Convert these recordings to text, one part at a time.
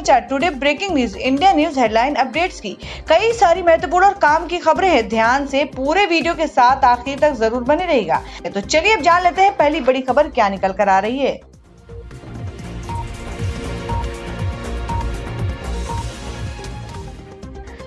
समाचार today breaking news India news headline updates की कई सारी महत्वपूर्ण और काम की खबरें हैं। ध्यान से पूरे वीडियो के साथ आखिर तक जरूर बने रहेगा। तो चलिए अब जान लेते हैं पहली बड़ी खबर क्या निकल कर आ रही है।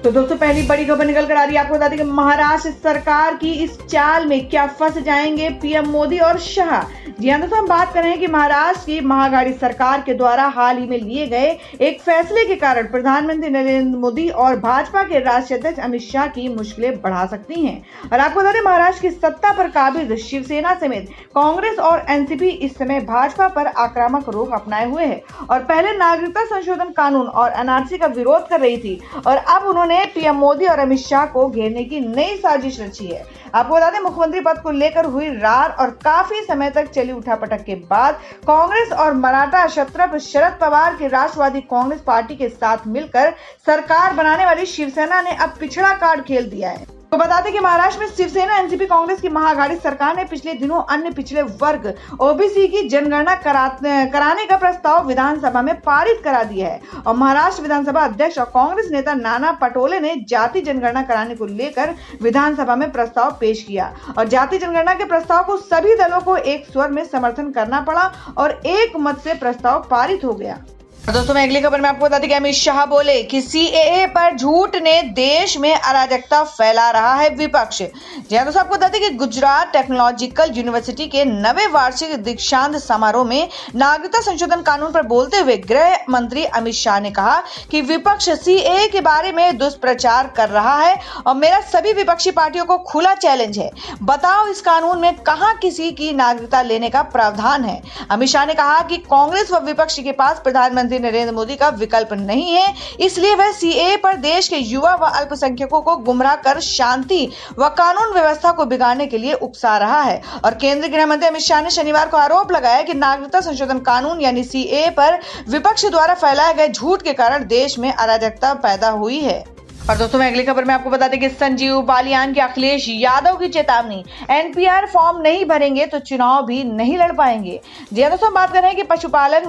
तो दोस्तों पहली बड़ी खबर निकल कर आ रही है। आपको बता दें कि महाराष्ट्र सरकार की इस चाल में क्या फंस जाएंगे पीएम मोदी और शाह। जी हाँ दोस्तों, हम बात कर रहे हैं कि महाराष्ट्र की महागाड़ी सरकार के द्वारा हाल ही में लिए गए एक फैसले के कारण प्रधानमंत्री नरेंद्र मोदी और भाजपा के राष्ट्रीय अध्यक्ष अमित शाह की मुश्किलें बढ़ा सकती हैं। और आपको बता दें महाराष्ट्र की सत्ता पर काबिज शिवसेना समेत कांग्रेस और एनसीपी इस समय भाजपा पर आक्रामक रुख अपनाए हुए है और पहले नागरिकता संशोधन कानून और एनआरसी का विरोध कर रही थी और अब उन्होंने पीएम मोदी और अमित शाह को घेरने की नई साजिश रची है। आपको बता दें मुख्यमंत्री पद को लेकर हुई रार और काफी समय तक चली उठापटक के बाद कांग्रेस और मराठा क्षत्रप शरद पवार की राष्ट्रवादी कांग्रेस पार्टी के साथ मिलकर सरकार बनाने वाली शिवसेना ने अब पिछड़ा कार्ड खेल दिया है। तो बता दें कि महाराष्ट्र में शिवसेना एनसीपी कांग्रेस की महागाड़ी सरकार ने पिछले दिनों अन्य पिछड़े वर्ग ओबीसी की जनगणना कराने का प्रस्ताव विधानसभा में पारित करा दिया है और महाराष्ट्र विधानसभा अध्यक्ष और कांग्रेस नेता नाना पटोले ने जाति जनगणना कराने को लेकर विधानसभा में प्रस्ताव पेश किया और जाति जनगणना के प्रस्ताव को सभी दलों को एक स्वर में समर्थन करना पड़ा और एक मत से प्रस्ताव पारित हो गया। दोस्तों मैं अगली खबर में आपको बता दें कि अमित शाह बोले कि सीएए पर झूठ ने देश में अराजकता फैला रहा है विपक्ष। जी हां दोस्तों, आपको बता दें कि गुजरात टेक्नोलॉजिकल यूनिवर्सिटी के 90वें वार्षिक दीक्षांत समारोह में नागरिकता संशोधन कानून पर बोलते हुए गृह मंत्री अमित शाह ने कहा कि विपक्ष सीएए के बारे में दुष्प्रचार कर रहा है और मेरा सभी विपक्षी पार्टियों को खुला चैलेंज है, बताओ इस कानून में कहां किसी की नागरिकता लेने का प्रावधान है। अमित शाह ने कहा कि कांग्रेस व विपक्ष के पास प्रधानमंत्री नरेंद्र मोदी का विकल्प नहीं है, इसलिए वह सीएए पर देश के युवा व अल्पसंख्यकों को गुमराह कर शांति व कानून व्यवस्था को बिगाड़ने के लिए उकसा रहा है। और केंद्रीय गृह मंत्री अमित शाह ने शनिवार को आरोप लगाया कि नागरिकता संशोधन कानून यानी सीएए पर विपक्ष द्वारा फैलाए गए झूठ के कारण देश में अराजकता पैदा हुई है। और दोस्तों मैं अगली खबर में आपको बता दें कि संजीव बालियान की अखिलेश यादव की चेतावनी, एनपीआर फॉर्म नहीं भरेंगे तो चुनाव भी नहीं लड़ पाएंगे। जी हां दोस्तों, हम बात कर रहे हैं कि पशुपालन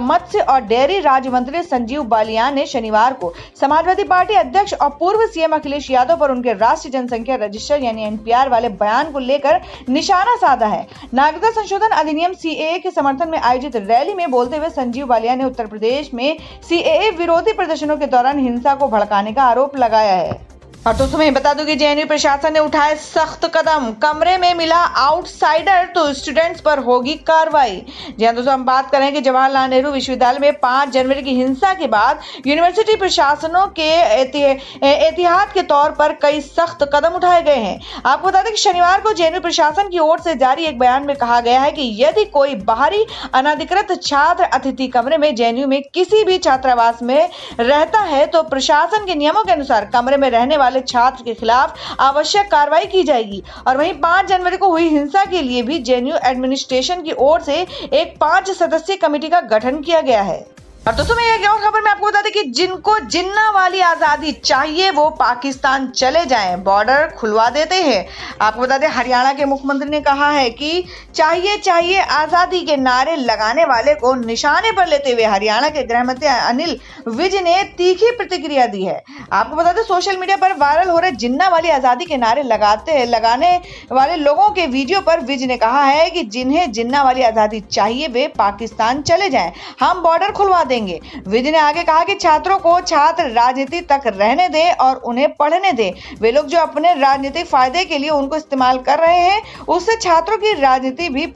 मत्स्य और डेयरी राज्य मंत्री संजीव बालियान ने शनिवार को समाजवादी पार्टी अध्यक्ष और पूर्व सीएम अखिलेश यादव पर उनके राष्ट्रीय जनसंख्या रजिस्टर यानी एनपीआर वाले बयान को लेकर निशाना साधा है। नागरिकता संशोधन अधिनियम सीएए के समर्थन में आयोजित रैली में बोलते हुए संजीव बालियान ने उत्तर प्रदेश में सीएए विरोधी प्रदर्शनों के दौरान हिंसा को भड़काने का आरोप लगाया है। और दोस्तों मैं बता दूं कि जेएनयू प्रशासन ने उठाए सख्त कदम, कमरे में मिला आउटसाइडर तो स्टूडेंट्स पर होगी कार्रवाई। जी हां दोस्तों, हम बात करें कि जवाहरलाल नेहरू विश्वविद्यालय में 5 जनवरी की हिंसा के बाद यूनिवर्सिटी प्रशासनों के एहतियात के तौर पर कई सख्त कदम उठाए गए हैं। आपको बता दें कि शनिवार को जेएनयू प्रशासन की ओर से जारी एक बयान में कहा गया है कि यदि कोई बाहरी अनधिकृत छात्र अतिथि कमरे में जेएनयू में किसी भी छात्रावास में रहता है तो प्रशासन के नियमों के अनुसार कमरे में रहने वाले छात्र के खिलाफ आवश्यक कार्रवाई की जाएगी। और वहीं 5 जनवरी को हुई हिंसा के लिए भी जेएनयू एडमिनिस्ट्रेशन की ओर से एक 5 सदस्यीय कमेटी का गठन किया गया है। और दोस्तों मैं एक और खबर में आपको बता दें कि जिनको जिन्ना वाली आजादी चाहिए वो पाकिस्तान चले जाएं, बॉर्डर खुलवा देते हैं। आपको बता दें हरियाणा के मुख्यमंत्री ने कहा है कि चाहिए चाहिए आजादी के नारे लगाने वाले को निशाने पर लेते हुए हरियाणा के गृह मंत्री अनिल विज ने तीखी प्रतिक्रिया दी है। आपको बता दें सोशल मीडिया पर वायरल हो रहे जिन्ना वाली आजादी के नारे लगाने वाले लोगों के वीडियो पर विज ने कहा है कि जिन्हें जिन्ना वाली आजादी चाहिए वे पाकिस्तान चले जाएं, हम बॉर्डर खुलवा देंगे। विज ने आगे कहा कि छात्रों को छात्र राजनीति तक रहने दें और उन्हें पढ़ने दें। वे लोग जो अपने राजनीतिक फायदे के लिए उनको इस्तेमाल कर रहे हैं उससे छात्रों की राजनीति भी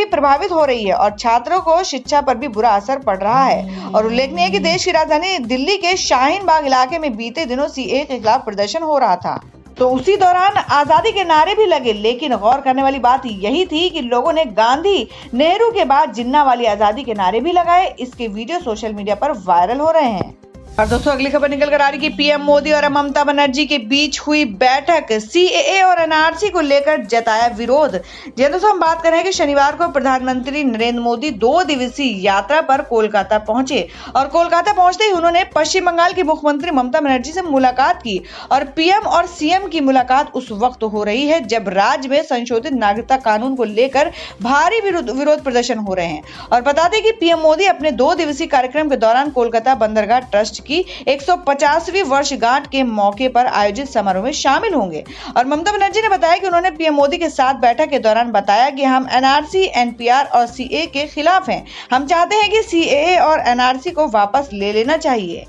प्रभावित हो रही है और छात्रों को शिक्षा पर भी बुरा असर पड़ रहा है। और उल्लेखनीय है कि देश की राजधानी दिल्ली के शाहीन बाग इलाके में बीते दिनों सीएए के खिलाफ प्रदर्शन हो रहा था, तो उसी दौरान आजादी के नारे भी लगे। लेकिन गौर करने वाली बात यही थी कि लोगों ने गांधी नेहरू के बाद जिन्ना वाली आजादी के नारे भी लगाए। इसके वीडियो सोशल मीडिया पर वायरल हो रहे हैं। और दोस्तों अगली खबर निकल कर आ रही कि पीएम मोदी और ममता बनर्जी के बीच हुई बैठक, सीएए और एनआरसी को लेकर जताया विरोध। जी दोस्तों हम बात कर रहे हैं कि शनिवार को प्रधानमंत्री नरेंद्र मोदी 2 दिवसीय यात्रा पर कोलकाता पहुंचे और कोलकाता पहुंचते ही उन्होंने पश्चिम बंगाल की मुख्यमंत्री ममता बनर्जी से मुलाकात की और पीएम और सीएम की मुलाकात उस वक्त हो रही है जब राज्य में संशोधित नागरिकता कानून को लेकर भारी विरोध प्रदर्शन हो रहे हैं। और बता दें कि पीएम मोदी अपने 2 दिवसीय कार्यक्रम के दौरान कोलकाता बंदरगाह ट्रस्ट की 150वीं वर्षगांठ के मौके पर आयोजित समारोह में शामिल होंगे। और ममता बनर्जी ने बताया कि उन्होंने पीएम मोदी के साथ बैठक के दौरान बताया कि हम एनआरसी, एनपीआर और सीए के खिलाफ हैं। हम चाहते हैं कि सीएए और एनआरसी को वापस ले लेना चाहिए।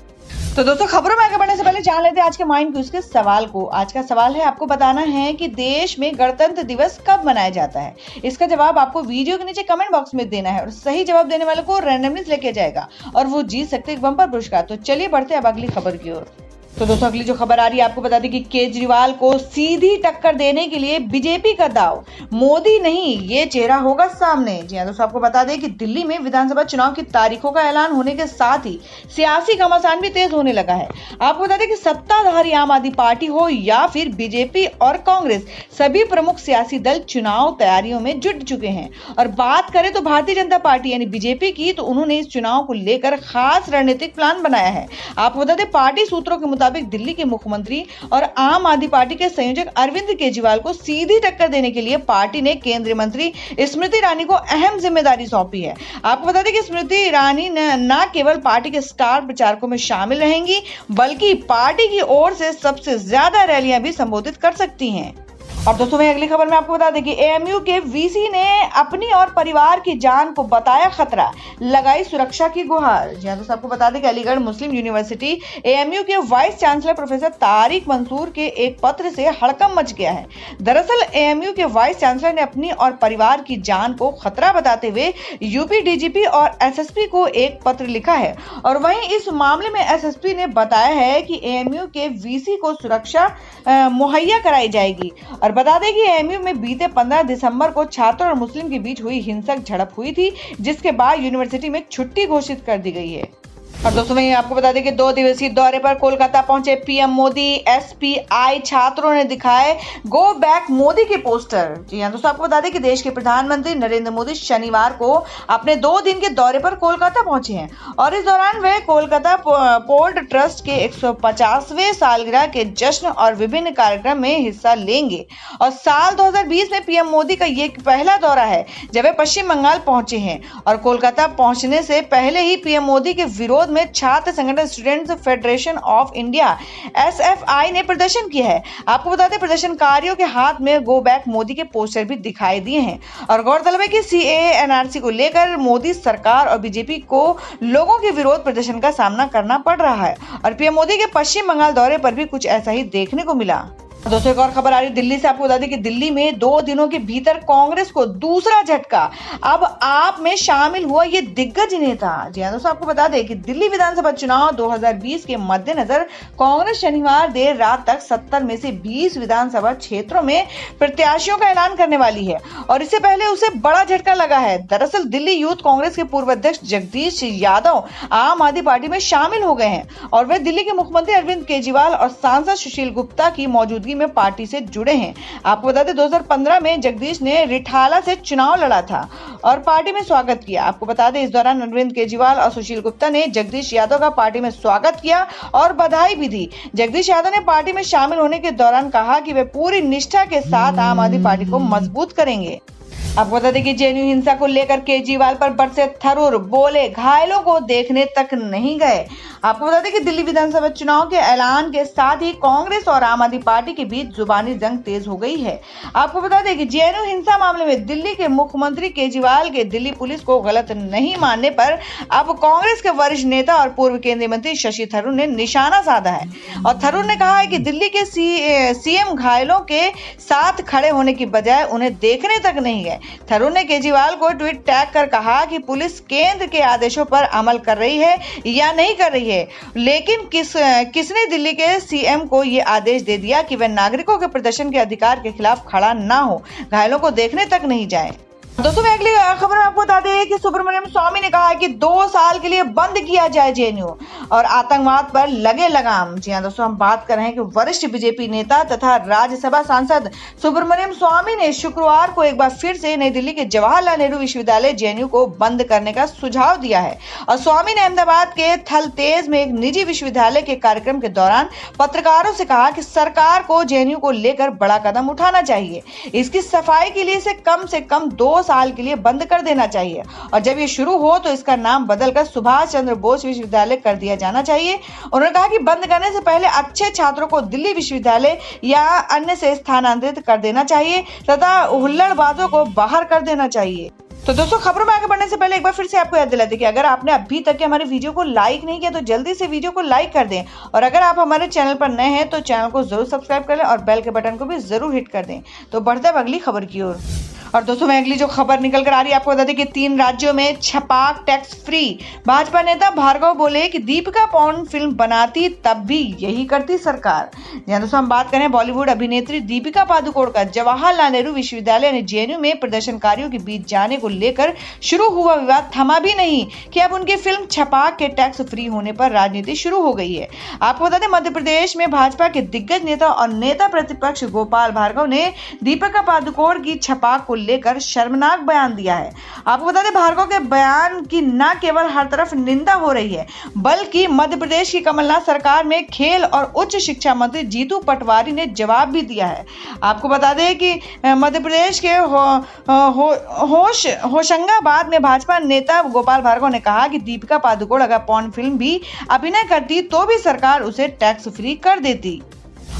तो दोस्तों खबरों में आगे बढ़ने से पहले जान लेते हैं आज के माइंड क्विज के सवाल को। आज का सवाल है, आपको बताना है कि देश में गणतंत्र दिवस कब मनाया जाता है। इसका जवाब आपको वीडियो के नीचे कमेंट बॉक्स में देना है और सही जवाब देने वाले को रैंडमली लेके जाएगा और वो जीत सकते हैं बम्पर पुरस्कार। तो चलिए बढ़ते हैं अब अगली खबर की ओर। तो दोस्तों अगली जो खबर आ रही है, आपको बता दें कि केजरीवाल को सीधी टक्कर देने के लिए बीजेपी का दाव, मोदी नहीं ये चेहरा होगा सामने। जी हाँ दोस्तों आपको बता दें कि दिल्ली में विधानसभा चुनाव की तारीखों का ऐलान होने के साथ ही सियासी घमासान भी तेज होने लगा है। आपको बता दें कि सत्ताधारी आम आदमी पार्टी हो या फिर बीजेपी और कांग्रेस, सभी प्रमुख सियासी दल चुनाव तैयारियों में जुट चुके हैं। और बात करें तो भारतीय जनता पार्टी यानी बीजेपी की, तो उन्होंने इस चुनाव को लेकर खास रणनीतिक प्लान बनाया है। आपको बता दें पार्टी सूत्रों के मुताबिक दिल्ली के मुख्यमंत्री और आम आदमी पार्टी के संयोजक अरविंद केजरीवाल को सीधी टक्कर देने के लिए पार्टी ने केंद्रीय मंत्री स्मृति ईरानी को अहम जिम्मेदारी सौंपी है। आपको बता दें कि स्मृति ईरानी न केवल पार्टी के स्टार प्रचारकों में शामिल रहेंगी बल्कि पार्टी की ओर से सबसे ज्यादा रैलियां भी संबोधित कर सकती हैं। और दोस्तों मैं अगली खबर में आपको बता दें कि एएमयू के वीसी ने अपनी और परिवार की जान को बताया खतरा, लगाई सुरक्षा की गुहार। जी हाँ दोस्तों आपको बता दें कि अलीगढ़ मुस्लिम यूनिवर्सिटी एएमयू के vice chancellor professor Tariq Mansoor के एक पत्र से हड़कंप मच गया है। दरअसल एएमयू के वाइस चांसलर ने अपनी और परिवार की जान को खतरा बताते हुए यूपी डीजीपी और एसएसपी को एक पत्र लिखा है। और वहीं इस मामले में एसएसपी ने बताया है कि एएमयू के वीसी को सुरक्षा मुहैया कराई जाएगी। और बता दें कि एएमयू में बीते 15 दिसंबर को छात्र और मुस्लिम के बीच हुई हिंसक झड़प हुई थी, जिसके बाद यूनिवर्सिटी में छुट्टी घोषित कर दी गई है। और दोस्तों मैं आपको बता दें कि 2 दिवसीय दौरे पर कोलकाता पहुंचे पीएम मोदी, एसपीआई छात्रों ने दिखाए गो बैक मोदी के पोस्टर। जी हां दोस्तों आपको बता दें कि देश के प्रधानमंत्री नरेंद्र मोदी शनिवार को अपने 2 दिन के दौरे पर कोलकाता पहुंचे हैं और इस दौरान वे कोलकाता पोर्ट ट्रस्ट के 150वें सालगिरह के जश्न और विभिन्न कार्यक्रम में हिस्सा लेंगे। और साल 2020 में पीएम मोदी का ये पहला दौरा है जब वे पश्चिम बंगाल पहुंचे हैं। और कोलकाता पहुंचने से पहले ही पीएम मोदी के विरोध में छात्र संगठन students federation of India SFI ने प्रदर्शन किया है। आपको बता दें प्रदर्शनकारियों के हाथ में गो बैक मोदी के पोस्टर भी दिखाई दिए हैं। और गौरतलब है कि सीएए एनआरसी को लेकर मोदी सरकार और बीजेपी को लोगों के विरोध प्रदर्शन का सामना करना पड़ रहा है। और पीएम मोदी के पश्चिम बंगाल दौरे पर भी कुछ ऐसा ही देखने को मिला। दोस्तों एक और खबर आ रही है दिल्ली से। आपको बता दें कि दिल्ली में 2 दिनों के भीतर कांग्रेस को दूसरा झटका, अब आप में शामिल हुआ ये दिग्गज नेता। जी हां दोस्तों आपको बता दें कि दिल्ली विधानसभा चुनाव 2020 के मद्देनजर कांग्रेस शनिवार देर रात तक 70 में से 20 विधानसभा क्षेत्रों में प्रत्याशियों का ऐलान करने वाली है और इससे पहले उसे बड़ा झटका लगा है। दरअसल दिल्ली यूथ कांग्रेस के पूर्व अध्यक्ष जगदीश यादव आम आदमी पार्टी में शामिल हो गए हैं और वे दिल्ली के मुख्यमंत्री अरविंद केजरीवाल और सांसद सुशील गुप्ता की मौजूदगी में पार्टी से जुड़े हैं। आपको बता दें 2015 में जगदीश ने रिठाला से चुनाव लड़ा था और पार्टी में स्वागत किया। आपको बता दें इस दौरान अरविंद केजरीवाल और सुशील गुप्ता ने जगदीश यादव का पार्टी में स्वागत किया और बधाई भी दी। जगदीश यादव ने पार्टी में शामिल होने के दौरान कहा कि वे पूरी निष्ठा के साथ आम आदमी पार्टी को मजबूत करेंगे। आपको बता दें कि जेएनयू हिंसा को लेकर केजरीवाल पर बरसे थरूर, बोले घायलों को देखने तक नहीं गए। आपको बता दें कि दिल्ली विधानसभा चुनाव के ऐलान के साथ ही कांग्रेस और आम आदमी पार्टी के बीच जुबानी जंग तेज हो गई है। आपको बता दें कि जेएनयू हिंसा मामले में दिल्ली के मुख्यमंत्री केजरीवाल के दिल्ली पुलिस को गलत नहीं मानने पर अब कांग्रेस के वरिष्ठ नेता और पूर्व केंद्रीय मंत्री शशि थरूर ने निशाना साधा है। और थरूर ने कहा है कि दिल्ली के सीएम घायलों के साथ खड़े होने की बजाय उन्हें देखने तक नहीं गए। थरूर ने केजरीवाल को ट्वीट टैग कर कहा कि पुलिस केंद्र के आदेशों पर अमल कर रही है या नहीं कर रही है, लेकिन किसने दिल्ली के सीएम को ये आदेश दे दिया कि वह नागरिकों के प्रदर्शन के अधिकार के खिलाफ खड़ा ना हो, घायलों को देखने तक नहीं जाए। दोस्तों मैं अगली खबर में आपको बता दें कि सुब्रमण्यम स्वामी ने कहा है कि 2 साल के लिए बंद किया जाए जेएनयू और आतंकवाद पर लगे लगाम। जी हां दोस्तों, हम बात कर रहे हैं कि वरिष्ठ बीजेपी नेता तथा राज्यसभा सांसद सुब्रमण्यम स्वामी ने शुक्रवार को एक बार फिर से नई दिल्ली के जवाहरलाल नेहरू विश्वविद्यालय जेएनयू को बंद करने का सुझाव दिया है। और स्वामी ने अहमदाबाद के थलतेज में एक निजी विश्वविद्यालय के कार्यक्रम के दौरान पत्रकारों से कहा कि सरकार को जेएनयू को लेकर बड़ा कदम उठाना चाहिए। इसकी सफाई के लिए इसे कम से कम 2 साल के लिए बंद कर देना चाहिए और जब ये शुरू हो तो इसका नाम बदलकर सुभाष चंद्र बोस विश्वविद्यालय कर दिया जाना चाहिए। उन्होंने कहा कि बंद करने से पहले अच्छे छात्रों को दिल्ली विश्वविद्यालय या अन्य से स्थानांतरित कर देना चाहिए तथा हुल्लड़बाजों को बाहर कर देना चाहिए। तो दोस्तों खबरों में आगे बढ़ने से पहले एक बार फिर से आपको याद दिला दें कि अगर आपने अभी तक हमारे वीडियो को लाइक नहीं किया तो जल्दी से वीडियो को लाइक कर दें और अगर आप हमारे चैनल पर नए हैं तो चैनल को जरूर सब्सक्राइब कर लें और बेल के बटन को भी जरूर हिट कर दें। तो बढ़ते हैं अगली खबर की ओर। और दोस्तों मैं अगली जो खबर निकल कर आ रही है आपको बता दें कि 3 राज्यों में छपाक टैक्स फ्री। भाजपा नेता भार्गव बोले कि दीपिका पॉर्न फिल्म बनाती तब भी यही करती सरकार। दोस्तों हम बात करें बॉलीवुड अभिनेत्री दीपिका पादुकोण का जवाहरलाल नेहरू विश्वविद्यालय यानी जेएनयू में प्रदर्शनकारियों के बीच जाने को लेकर शुरू हुआ विवाद थमा भी नहीं कि अब उनकी फिल्म छपाक के टैक्स फ्री होने पर राजनीति शुरू हो गई है। आपको बता दें मध्य प्रदेश में भाजपा के दिग्गज नेता और नेता प्रतिपक्ष गोपाल भार्गव ने दीपिका पादुकोण की छपाक को लेकर शर्मनाक बयान दिया है। आपको बता दें भार्गव के बयान की न केवल हर तरफ निंदा हो रही है बल्कि मध्य प्रदेश की कमलनाथ सरकार में खेल और उच्च शिक्षा मंत्री जीतू पटवारी ने जवाब भी दिया है। आपको बता दें कि मध्य प्रदेश के होशंगाबाद में भाजपा नेता गोपाल भार्गव ने कहा कि दीपिका पादुकोण अगर पॉर्न फिल्म भी अभिनय करती तो भी सरकार उसे टैक्स फ्री कर देती।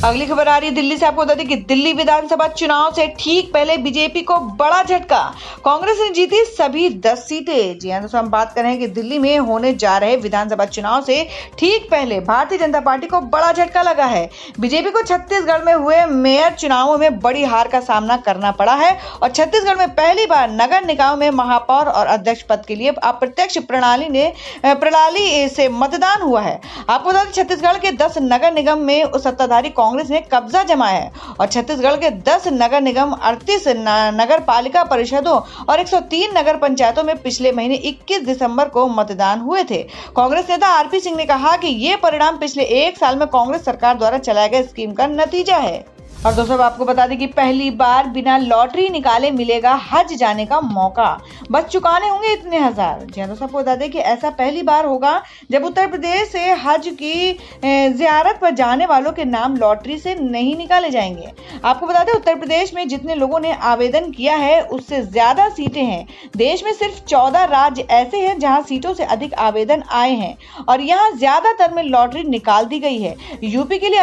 अगली खबर आ रही है दिल्ली से। आपको बता दें कि दिल्ली विधानसभा चुनाव से ठीक पहले बीजेपी को बड़ा झटका। कांग्रेस ने जीती सभी 10 सीटें। जी हां दोस्तों हम बात कर रहे हैं कि दिल्ली में होने जा रहे विधानसभा चुनाव से ठीक पहले भारतीय जनता पार्टी को बड़ा झटका लगा है। बीजेपी को छत्तीसगढ़ में हुए मेयर चुनावों में बड़ी हार का सामना करना पड़ा है और छत्तीसगढ़ में पहली बार नगर निकायों में महापौर और अध्यक्ष पद के लिए अप्रत्यक्ष प्रणाली से मतदान हुआ है। आपको बता दें छत्तीसगढ़ के 10 नगर निगम में सत्ताधारी कांग्रेस ने कब्जा जमाया है और छत्तीसगढ़ के 10 नगर निगम 38 नगर पालिका परिषदों और 103 नगर पंचायतों में पिछले महीने 21 दिसंबर को मतदान हुए थे। कांग्रेस नेता आरपी सिंह ने कहा कि ये परिणाम पिछले 1 साल में कांग्रेस सरकार द्वारा चलाए गए स्कीम का नतीजा है। और दोस्तों आपको बता दें कि पहली बार बिना लॉटरी निकाले मिलेगा हज जाने का मौका। बस चुकाने होंगे इतने हजार। जी दोस्तों आपको बता दें कि ऐसा पहली बार होगा जब उत्तर प्रदेश से हज की जियारत पर जाने वालों के नाम लॉटरी से नहीं निकाले जाएंगे। आपको बता दें उत्तर प्रदेश में जितने लोगों ने आवेदन किया है उससे ज्यादा सीटें हैं। देश में सिर्फ 14 राज्य ऐसे हैं जहां सीटों से अधिक आवेदन आए हैं और यहां ज्यादातर में लॉटरी निकाल दी गई है। यूपी के लिए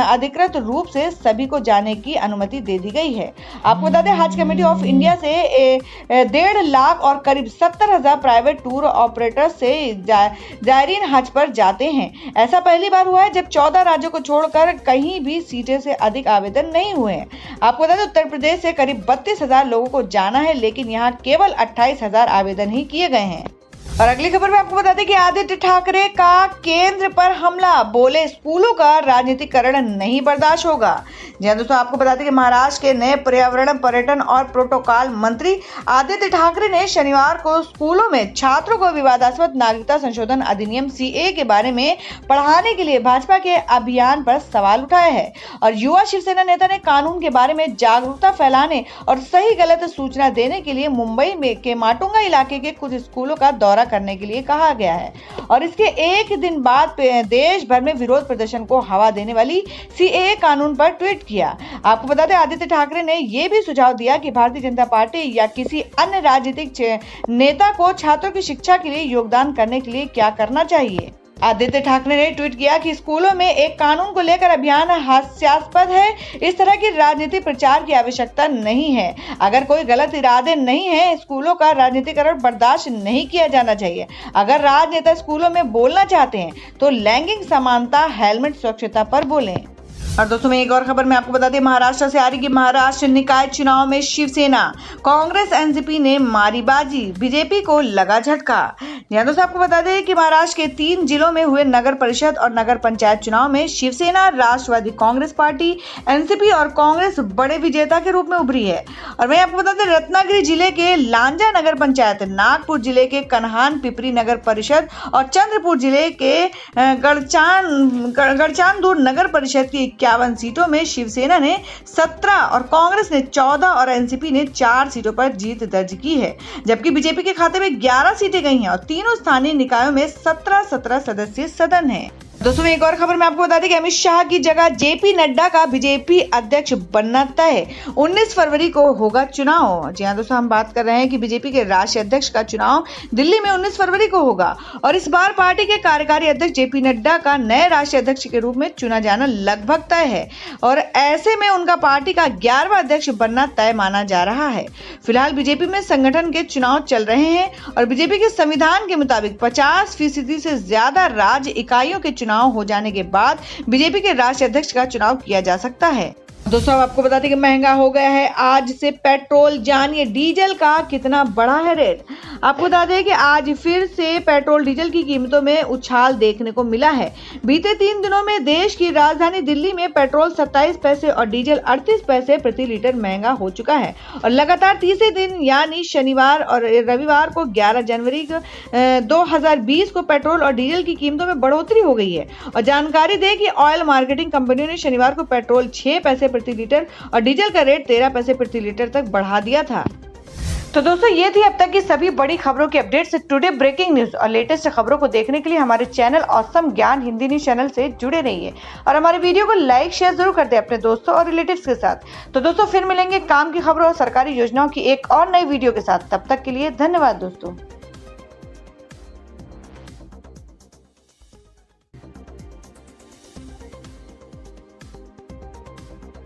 अधिकृत रूप से सभी जाने की अनुमति दे दी गई है। आपको बता दें हज कमेटी ऑफ इंडिया से 1.5 लाख और करीब 70,000 प्राइवेट टूर ऑपरेटर से जायरीन हज पर जाते हैं। ऐसा पहली बार हुआ है जब 14 राज्यों को छोड़कर कहीं भी सीटें से अधिक आवेदन नहीं हुए हैं। आपको बता दें उत्तर प्रदेश से करीब 32,000 लोगों को जाना है लेकिन यहाँ केवल 28,000 आवेदन ही किए गए हैं। और अगली खबर में आपको बता दें कि आदित्य ठाकरे का केंद्र पर हमला। बोले स्कूलों का राजनीतिकरण नहीं बर्दाश्त होगा। जी हां दोस्तों आपको बता दें कि महाराष्ट्र के नए पर्यावरण पर्यटन और प्रोटोकॉल मंत्री आदित्य ठाकरे ने शनिवार को स्कूलों में छात्रों को विवादास्पद नागरिकता संशोधन अधिनियम सीए के बारे में पढ़ाने के लिए भाजपा के अभियान पर सवाल उठाया है और युवा शिवसेना नेता ने कानून के बारे में जागरूकता फैलाने और सही गलत सूचना देने के लिए मुंबई में के माटुंगा इलाके के कुछ स्कूलों का दौरा करने के लिए कहा गया है और इसके एक दिन बाद देश भर में विरोध प्रदर्शन को हवा देने वाली सीएए कानून पर ट्वीट किया। आपको बता दें आदित्य ठाकरे ने यह भी सुझाव दिया कि भारतीय जनता पार्टी या किसी अन्य राजनीतिक नेता को छात्रों की शिक्षा के लिए योगदान करने के लिए क्या करना चाहिए। आदित्य ठाकरे ने ट्वीट किया कि स्कूलों में एक कानून को लेकर अभियान हास्यास्पद है। इस तरह की राजनीति प्रचार की आवश्यकता नहीं है। अगर कोई गलत इरादे नहीं है स्कूलों का राजनीतिकरण बर्दाश्त नहीं किया जाना चाहिए। अगर राजनेता स्कूलों में बोलना चाहते हैं तो लैंगिक समानता हेलमेट स्वच्छता पर बोलें। और दोस्तों में एक और खबर मैं आपको बता दें, महाराष्ट्र से आ रही कि महाराष्ट्र निकाय चुनाव में शिवसेना, कांग्रेस, एनसीपी ने मारी बाजी, बीजेपी को लगा झटका। यहाँ दोस्तों आपको बता दें कि महाराष्ट्र के 3 जिलों में हुए नगर परिषद और नगर पंचायत चुनाव में शिवसेना, राष्ट्रवादी कांग्रेस पार्टी, एनसीपी और कांग्रेस बड़े विजेता के रूप में उभरी है। और वहीं आपको बता दें, रत्नागिरी जिले के लांजा नगर पंचायत, नागपुर जिले के कन्हान पिपरी नगर परिषद और चंद्रपुर जिले के गढ़चांदूर नगर परिषद की 51 सीटों में शिवसेना ने 17 और कांग्रेस ने 14 और एनसीपी ने 4 सीटों पर जीत दर्ज की है, जबकि बीजेपी के खाते में 11 सीटें गई हैं और तीनों स्थानीय निकायों में 17 सदस्यीय सदन है। दोस्तों एक और खबर मैं आपको बता दें कि अमित शाह की जगह जेपी नड्डा का बीजेपी अध्यक्ष बनना तय, 19 फरवरी को होगा चुनाव। जी हाँ दोस्तों, हम बात कर रहे हैं कि बीजेपी के राष्ट्रीय अध्यक्ष का चुनाव दिल्ली में 19 फरवरी को होगा और इस बार पार्टी के कार्यकारी अध्यक्ष जेपी नड्डा का नए राष्ट्रीय अध्यक्ष के रूप में चुना जाना लगभग तय है और ऐसे में उनका पार्टी का 11वां अध्यक्ष बनना तय माना जा रहा है। फिलहाल बीजेपी में संगठन के चुनाव चल रहे हैं और बीजेपी के संविधान के मुताबिक 50% से ज्यादा राज्य इकाइयों के चुनाव हो जाने के बाद बीजेपी के राष्ट्रीय अध्यक्ष का चुनाव किया जा सकता है। दोस्तों अब आपको बता दें कि महंगा हो गया है आज से पेट्रोल, जानिए डीजल का कितना बढ़ा है रेट। आपको बता दें कि आज फिर से पेट्रोल डीजल की कीमतों में उछाल देखने को मिला है। बीते 3 दिनों में देश की राजधानी दिल्ली में पेट्रोल 27 पैसे और डीजल 38 पैसे प्रति लीटर महंगा हो चुका है और लगातार तीसरे दिन यानी शनिवार और रविवार को 11 जनवरी 2020 को पेट्रोल और डीजल की कीमतों में बढ़ोतरी हो गई है। और जानकारी दें कि ऑयल मार्केटिंग कंपनियों ने शनिवार को पेट्रोल 6 पैसे प्रति लीटर और डीजल का रेट 13 पैसे प्रति लीटर तक बढ़ा दिया था। तो दोस्तों ये थी अब तक की सभी बड़ी खबरों की अपडेट्स। टुडे ब्रेकिंग न्यूज और लेटेस्ट खबरों को देखने के लिए हमारे चैनल ऑसम ज्ञान हिंदी न्यूज चैनल से जुड़े रहिए और हमारे वीडियो को लाइक शेयर जरूर कर दें अपने दोस्तों और रिलेटिव्स के साथ। तो दोस्तों फिर मिलेंगे काम की खबरों और सरकारी योजनाओं की एक और नई वीडियो के साथ। तब तक के लिए धन्यवाद दोस्तों।